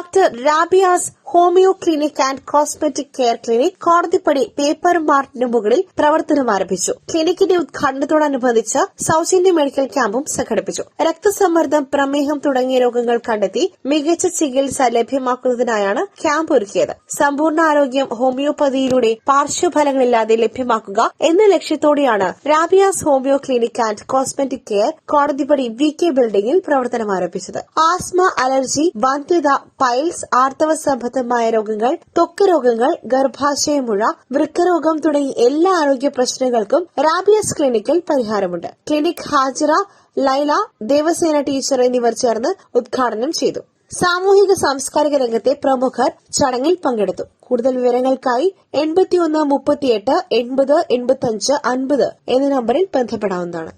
Doctor Rabia's homeo clinic and cosmetic care clinic Kodathippadi paper മാർട്ടിന് മുകളിൽ പ്രവർത്തനം ആരംഭിച്ചു. ക്ലിനിക്കിന്റെ ഉദ്ഘാടനത്തോടനുബന്ധിച്ച് സൌജന്യ മെഡിക്കൽ ക്യാമ്പും സംഘടിപ്പിച്ചു. രക്തസമ്മർദ്ദം, പ്രമേഹം തുടങ്ങിയ രോഗങ്ങൾ കണ്ടെത്തി മികച്ച ചികിത്സ ലഭ്യമാക്കുന്നതിനായാണ് ക്യാമ്പ് ഒരുക്കിയത്. സമ്പൂർണ്ണ ആരോഗ്യം ഹോമിയോപ്പതിയിലൂടെ പാർശ്വഫലങ്ങളില്ലാതെ ലഭ്യമാക്കുക എന്ന ലക്ഷ്യത്തോടെയാണ് Rabia's homeo clinic and cosmetic care Kodathippadi VK ബിൽഡിംഗിൽ പ്രവർത്തനം ആരംഭിച്ചത്. ആസ്മ, അലർജി, വന്ധ്യത, പൈൽസ്, ആർത്തവ സംബന്ധമായ രോഗങ്ങൾ, ത്വക്ക് രോഗങ്ങൾ, ഗർഭാശയമുഴ, വൃക്കരോഗം തുടങ്ങി എല്ലാ ആരോഗ്യ പ്രശ്നങ്ങൾക്കും റാബിയാസ് ക്ലിനിക്കിൽ പരിഹാരമുണ്ട്. ക്ലിനിക് ഹാജിറ, ലൈല, ദേവസേന ടീച്ചർ എന്നിവർ ചേർന്ന് ഉദ്ഘാടനം ചെയ്തു. സാമൂഹിക സാംസ്കാരിക രംഗത്തെ പ്രമുഖർ ചടങ്ങിൽ പങ്കെടുത്തു. കൂടുതൽ വിവരങ്ങൾക്കായി 81 38 80 85 50 എന്ന നമ്പറിൽ ബന്ധപ്പെടാവുന്നതാണ്.